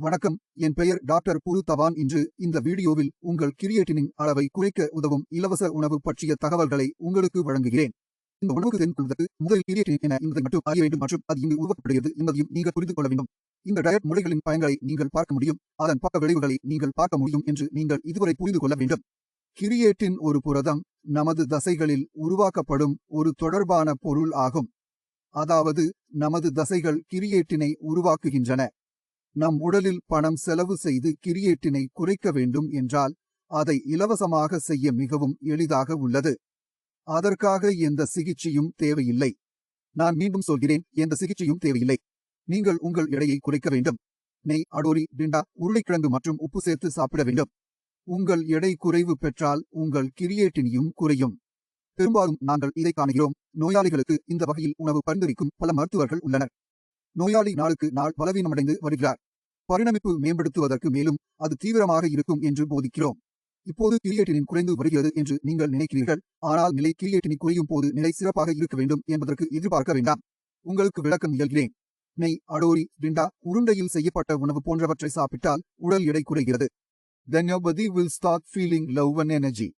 வணக்கம், என் பெயர் டாக்டர் புரு தவான். இன்று இந்த வீடியோவில் உங்கள் கிரியேட்டினின் அளவை குறைக்க உதவும் இலவச உணவு பற்றிய தகவல்களை உங்களுக்கு வழங்குகிறேன். இந்த உணவுக்கு தெரிந்து கொள்வதற்கு முதலில் கிரியேட்டின் என்ன என்பதை மட்டும் அறிய வேண்டும் மற்றும் அது இங்கு உருவாக்கப்படுகிறது என்பதையும் நீங்கள் புரிந்து கொள்ள வேண்டும். இந்த டயட் முறைகளின் பயன்களை நீங்கள் பார்க்க முடியும், அதன் பக்க விளைவுகளை நீங்கள் பார்க்க முடியும் என்று நீங்கள் இதுவரை புரிந்து கொள்ள வேண்டும். கிரியேட்டின் ஒரு புரதம் நமது தசைகளில் உருவாக்கப்படும் ஒரு தொடர்பான பொருள் ஆகும். அதாவது நமது தசைகள் கிரியேட்டினை உருவாக்குகின்றன. நம் உடலில் பணம் செலவு செய்து கிரியேட்டினை குறைக்க வேண்டும் என்றால் அதை இலவசமாக செய்ய மிகவும் எளிதாக உள்ளது. அதற்காக எந்த சிகிச்சையும் தேவையில்லை. நான் மீண்டும் சொல்கிறேன், எந்த சிகிச்சையும் தேவையில்லை. நீங்கள் உங்கள் எடையை குறைக்க வேண்டும். நெய், அடோரி, டிண்டா, உருளைக்கிழங்கு மற்றும் உப்பு சேர்த்து சாப்பிட வேண்டும். உங்கள் எடை குறைவு பெற்றால் உங்கள் கிரியேட்டினியும் குறையும். பெரும்பாலும் நாங்கள் இதை காணுகிறோம். நோயாளிகளுக்கு இந்த வகையில் உணவு பரிந்துரைக்கும் பல மருத்துவர்கள் உள்ளனர். நோயாளி நாளுக்கு நாள் பலவீனமடைந்து வருகிறார். பரிணமிப்பு மேம்படுத்துவதற்கு மேலும் அது தீவிரமாக இருக்கும் என்று போதிக்கிறோம். இப்போது கிரியேட்டினின் குறைந்து வருகிறது என்று நீங்கள் நினைக்கிறீர்கள், ஆனால் நிலை கிரியேட்டினி குறையும் போது நிலை சிறப்பாக இருக்க வேண்டும் என்பதற்கு எதிர்பார்க்க வேண்டாம். உங்களுக்கு விளக்க முயல்கிறேன். நெய், அடோரி, டிண்டா, உருண்டையில் செய்யப்பட்ட உணவு போன்றவற்றை சாப்பிட்டால் உடல் எடை குறைகிறது. Then your body will start feeling low on energy.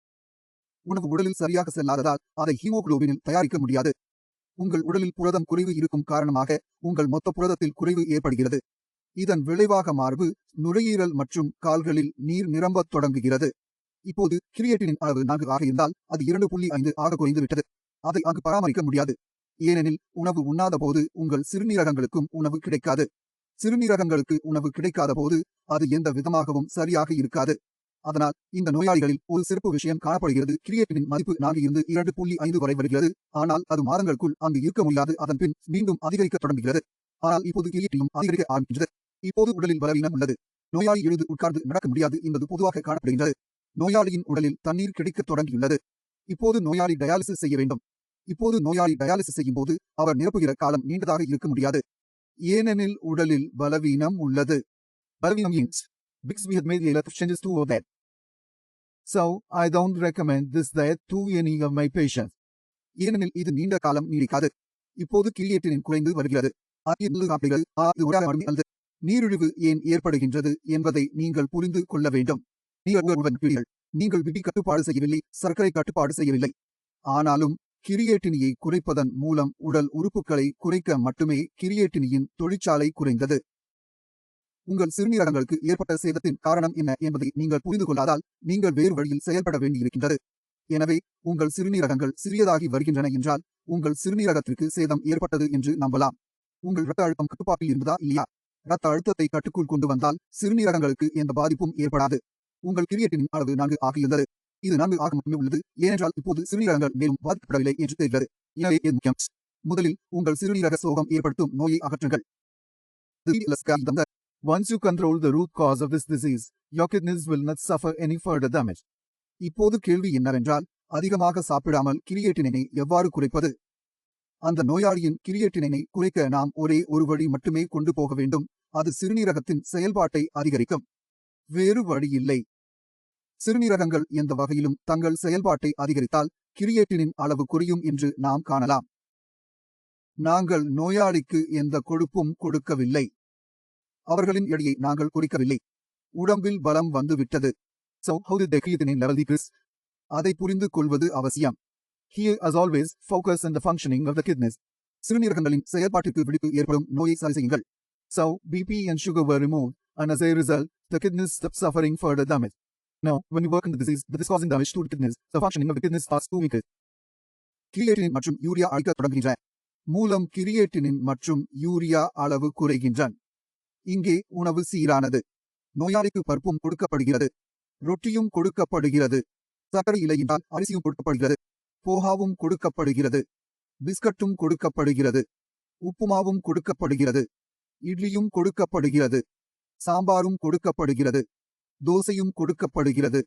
உணவு உடலில் சரியாக செல்லாததால் அதை ஹீமோகுளோபினில் தயாரிக்க முடியாது. உங்கள் உடலில் புரதம் குறைவு இருக்கும் காரணமாக உங்கள் மொத்த புரதத்தில் குறைவு ஏற்படுகிறது. இதன் விளைவாக மார்பு, நுரையீரல் மற்றும் கால்களில் நீர் நிரம்பத் தொடங்குகிறது. இப்போது கிரியேட்டினின் அளவு 4 ஆக இருந்தால் அது 2.5 ஆக குறைந்து விட்டது. அதை அங்கு பராமரிக்க முடியாது. ஏனெனில் உணவு உண்ணாத போது உங்கள் சிறுநீரகங்களுக்கும் உணவு கிடைக்காது. சிறுநீரகங்களுக்கு உணவு கிடைக்காத போது அது எந்த விதமாகவும் சரியாக இருக்காது. அதனால் இந்த நோயாளிகளில் ஒரு சிறப்பு விஷயம் காணப்படுகிறது. கிரியேட்டினின் மதிப்பு 4 இருந்து 2.5 வரை வருகிறது. ஆனால் அது மாதங்களுக்குள் அங்கு இருக்க முடியாது. அதன் பின் மீண்டும் அதிகரிக்க தொடங்குகிறது. ஆனால் இப்போது கிரியேட்டினும் அதிகரிக்க ஆரம்பிக்கிறது. இப்போது உடலில் பலவீனம் உள்ளது. நோயாளி எழுந்து உட்கார்ந்து நடக்க முடியாது என்பது பொதுவாக காணப்படுகின்றது. நோயாளியின் உடலில் தண்ணீர் கிடைக்கத் தொடங்கியுள்ளது. இப்போது நோயாளி டயாலிசிஸ் செய்ய வேண்டும். இப்போது நோயாளி டயாலிசிஸ் செய்யும் போது அவர் நிரப்புகிற காலம் நீண்டதாக இருக்க முடியாது. ஏனெனில் உடலில் பலவீனம் உள்ளது. பலவீனம் means because we have made a lot of changes to that. So I don't recommend this diet to any of my patients. ஏனெனில் இது நீண்ட காலம் நீடிக்காது. இப்போது கிரியேட்டினின் குறைந்து வருகிறது. இது அல்லது நீரிழிவு ஏன் ஏற்படுகின்றது என்பதை நீங்கள் புரிந்து கொள்ள வேண்டும். நீங்கள் பிபி கட்டுப்பாடு செய்யவில்லை, சர்க்கரை கட்டுப்பாடு செய்யவில்லை. ஆனாலும் கிரியேட்டினியை குறைப்பதன் மூலம் உடல் உறுப்புகளை குறைக்க மட்டுமே கிரியேட்டினியின் தொழிற்சாலை குறைந்தது. உங்கள் சிறுநீரகங்களுக்கு ஏற்பட்ட சேதத்தின் காரணம் என்ன என்பதை நீங்கள் புரிந்து கொள்ளாதால் நீங்கள் வேறு வழியில் செயல்பட வேண்டியிருக்கின்றது. எனவே உங்கள் சிறுநீரகங்கள் சிறியதாகி வருகின்றன என்றால் உங்கள் சிறுநீரகத்திற்கு சேதம் ஏற்பட்டது என்று நம்பலாம். உங்கள் இரத்த அழுத்தம் கட்டுப்பாட்டில் இருந்ததா இல்லையா? இரத்த அழுத்தத்தை கட்டுக்குள் கொண்டு வந்தால் சிறுநீரகங்களுக்கு எந்த பாதிப்பும் ஏற்படாது. உங்கள் கிரியேட்டினின் அளவு 4 ஆக இருந்தது. இது 4 ஆக மட்டுமே உள்ளது, ஏனென்றால் இப்போது சிறுநீரகங்கள் மேலும் பாதிக்கப்படவில்லை என்று தெரிகிறது. எனவே இது முக்கியம். முதலில் உங்கள் சிறுநீரக சோகம் ஏற்படுத்தும் நோயை அகற்றுங்கள். Once you control the root cause of this disease, your kidneys will not suffer any further damage. இப்போது கேள்வி என்னவென்றால், அதிகமாக சாப்பிடாமல் கிரியேட்டினை எவ்வாறு குறைப்பது? அந்த நோயாளியின் கிரியேட்டினை குறைக்க நாம் ஒரே ஒரு வழி மட்டுமே கொண்டு போக வேண்டும். அது சிறுநீரகத்தின் செயல்பாட்டை அதிகரிக்கும். வேறு வழி இல்லை. சிறுநீரகங்கள் எந்த வகையிலும் தங்கள் செயல்பாட்டை அதிகரித்தால் கிரியேட்டினின் அளவு குறையும் என்று நாம் காணலாம். நாங்கள் நோயாளிக்கு எந்த கொழுப்பும் கொடுக்கவில்லை. அவர்களின் எடையை நாங்கள் குறைக்கவில்லை. உடம்பில் பலம் வந்துவிட்டது. So how did the creatinine level decrease? அதை புரிந்து கொள்வது அவசியம். Here as always focus on the functioning of the kidneys. சிறுநீரகங்களின் செயல்பாட்டிற்கு விழிப்பு ஏற்படும் நோயை சரி செய்யுங்கள். So BP and sugar were removed and as a result the kidneys stopped suffering further damage. Now when you work on the disease that is causing damage to the kidneys, the functioning of the kidneys starts to weaken. Creatinine மற்றும் urea அழிக்க தொடங்குகின்றன. மூலம் creatinine மற்றும் urea அளவு குறைகின்றன. இங்கே உணவு சீரானது. நோயாளிக்கு பருப்பும் கொடுக்கப்படுகிறது, ரொட்டியும் கொடுக்கப்படுகிறது, சர்க்கரை இல்லை என்றால் அரிசியும் கொடுக்கப்படுகிறது, போகாவும் கொடுக்கப்படுகிறது, பிஸ்கட்டும் கொடுக்கப்படுகிறது, உப்புமாவும் கொடுக்கப்படுகிறது, இட்லியும் கொடுக்கப்படுகிறது, சாம்பாரும் கொடுக்கப்படுகிறது, தோசையும் கொடுக்கப்படுகிறது.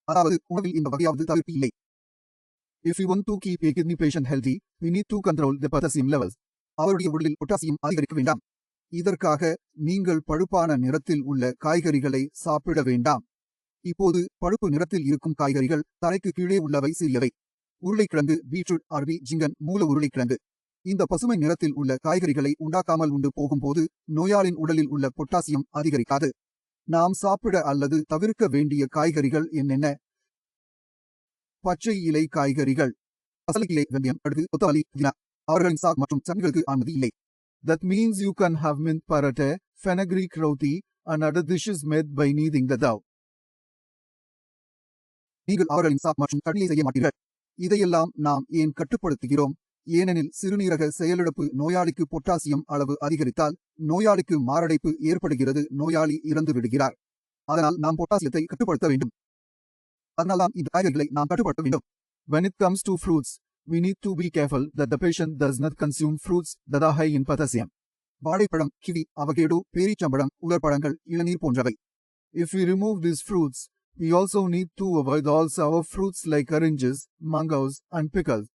அதாவது உணவில் இந்த வகையாவது தவிர்ப்பு இல்லை. If you want to keep a kidney patient healthy, we need to control the potassium levels. அவருடைய உடலில் பொட்டாசியம் அதிகரிக்க வேண்டாம். இதற்காக நீங்கள் பழுப்பான நிறத்தில் உள்ள காய்கறிகளை சாப்பிட வேண்டாம். இப்போது பழுப்பு நிறத்தில் இருக்கும் காய்கறிகள் தரைக்கு கீழே உள்ளவை சிறியவை. உருளைக்கிழங்கு, பீட்ரூட், அரபி, ஜிங்கன், மூல உருளைக்கிழங்கு. இந்த பசுமை நிறத்தில் உள்ள காய்கறிகளை உண்டாக்காமல் உண்டு போகும்போது நோயாளின் உடலில் உள்ள பொட்டாசியம் அதிகரிக்காது. நாம் சாப்பிட அல்லது தவிர்க்க வேண்டிய காய்கறிகள் என்னென்ன? பச்சை இலை காய்கறிகள். பசலைக்கிழை, வெந்தயம், கடுகு, கொத்தமல்லி, புதினா. அவர்களின் சாக் மற்றும் சட்னிகளுக்கு அனுமதி இல்லை. That means you can have mint parathe, fenugreek roti, and other dishes made by kneading the dough. நீங்கள் அவர்களின் சாக் மற்றும் சட்னியை செய்ய மாட்டீர்கள். இதையெல்லாம் நாம் ஏன் கட்டுப்படுத்துகிறோம்? ஏனெனில் சிறுநீரக செயலிழப்பு நோயாளிக்கு பொட்டாசியம் அளவு அதிகரித்தால் நோயாளிக்கு மாரடைப்பு ஏற்படுகிறது, நோயாளி இறந்து விடுகிறார். அதனால் நாம் பொட்டாசியத்தை கட்டுப்படுத்த வேண்டும். அதனால்தான் இந்த காய்கறிகளை நாம் கட்டுப்படுத்த வேண்டும். When it comes to fruits, we need to be careful that the patient does not consume fruits that are high in potassium. வாழைப்பழம், கிவி, அவகேடோ, பேரீச்சம்பழம், உலர்பழங்கள், இளநீர் போன்றவை. If we remove these fruits, we also need to avoid all sour fruits like oranges, mangoes, and pickles.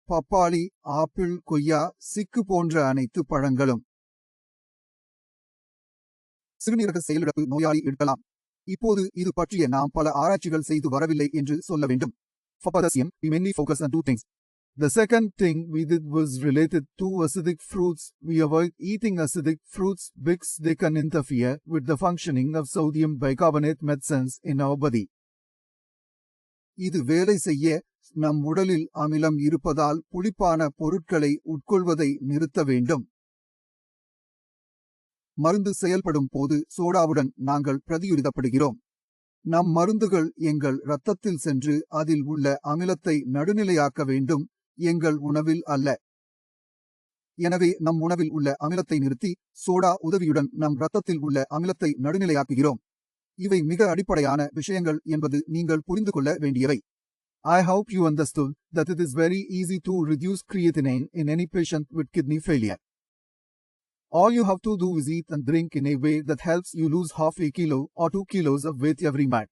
பப்பாளி, apple, கொய்யா, சிக்கு போன்ற அனைத்து பழங்களும். சிறுநீரக செயலிழப்பு நோயாளி இருக்கலாம். இப்போது இது பற்றிய நாம் பல ஆராய்ச்சிகள் செய்து வரவில்லை என்று சொல்ல வேண்டும். For potassium, we mainly focus on two things. The second thing we did was related to acidic fruits. We avoid eating acidic fruits because they can interfere with the functioning of sodium bicarbonate medicines in our body. இது வேலை செய்ய நம் உடலில் அமிலம் இருப்பதால் புளிப்பான பொருட்களை உட்கொள்வதை நிறுத்த வேண்டும். மருந்து செயல்படும் போது சோடாவுடன் நாங்கள் பிரதியுரிதப்படுகிறோம். நம் மருந்துகள் எங்கள் இரத்தத்தில் சென்று அதில் உள்ள அமிலத்தை நடுநிலையாக்க வேண்டும், எங்கள் உணவில் அல்ல. எனவே நம் உணவில் உள்ள அமிலத்தை நிறுத்தி சோடா உதவியுடன் நம் இரத்தத்தில் உள்ள அமிலத்தை நடுநிலையாக்குகிறோம். இவை மிக அடிப்படையான விஷயங்கள் என்பது நீங்கள் புரிந்து கொள்ள வேண்டியவை. I hope you understood that it is very easy to reduce creatinine in any patient with kidney failure. All you have to do is eat and drink in a way that helps you lose half a kilo or 2 kilos of weight every month.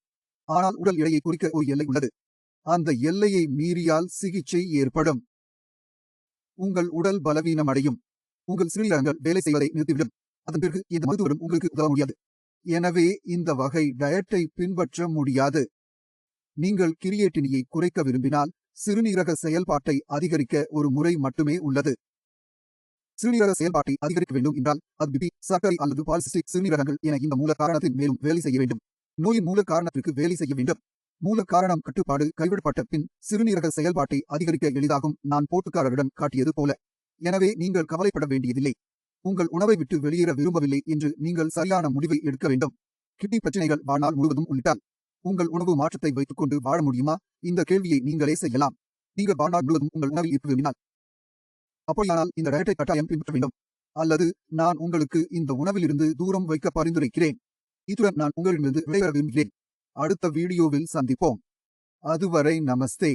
ஆனால் உடல் எடையை குறிக்க ஒரு எல்லை உள்ளது. அந்த எல்லையை மீறியால் சிகிச்சை ஏற்படும். உங்கள் உடல் பலவீனம் அடையும். உங்கள் சிறுநீரகங்கள் வேலை செய்வதை நிறுத்திவிடும். அதன் பிறகு இந்த மருத்துவரும் உங்களுக்கு உதவ முடியாது. எனவே இந்த வகை டயட்டை பின்பற்ற முடியாது. நீங்கள் கிரியேட்டினியை குறைக்க விரும்பினால் சிறுநீரக செயல்பாட்டை அதிகரிக்க ஒரு முறை மட்டுமே உள்ளது. சிறுநீரக செயல்பாட்டை அதிகரிக்க வேண்டும் என்றால் அது பிபி, சர்க்கரை அல்லது பாலிசிஸ்டிக் சிறுநீரகங்கள் என இந்த மூல காரணத்தின் மேலும் வேலை செய்ய வேண்டும். நோயின் மூல காரணத்திற்கு வேலை செய்ய வேண்டும். மூல காரணம் கட்டுப்பாடு கைவிடப்பட்ட பின் சிறுநீரக செயல்பாட்டை அதிகரிக்க எளிதாகும், நான் போட்டுக்காரரிடம் காட்டியது போல. எனவே நீங்கள் கவலைப்பட வேண்டியதில்லை. உங்கள் உணவை விட்டு வெளியேற விரும்பவில்லை என்று நீங்கள் சரியான முடிவை எடுக்க வேண்டும். கிட்னி பிரச்சனைகள் வாழ்நாள் முழுவதும் உள்ளிட்டால் உங்கள் உணவு மாற்றத்தை வைத்துக் கொண்டு வாழ முடியுமா? இந்த கேள்வியை நீங்களே செய்யலாம். நீங்கள் வாழ்நாள் முழுவதும் உங்கள் உணவில் இருக்க விரும்பினால், அப்படியானால் இந்த டயட்டை கட்டாயம் பின்பற்ற வேண்டும். அல்லது நான் உங்களுக்கு இந்த உணவிலிருந்து தூரம் வைக்க பரிந்துரைக்கிறேன். இத்துடன் நான் உங்களிடமிருந்து விடைபெற விரும்புகிறேன். அடுத்த வீடியோவில் சந்திப்போம். அதுவரை நமஸ்தே.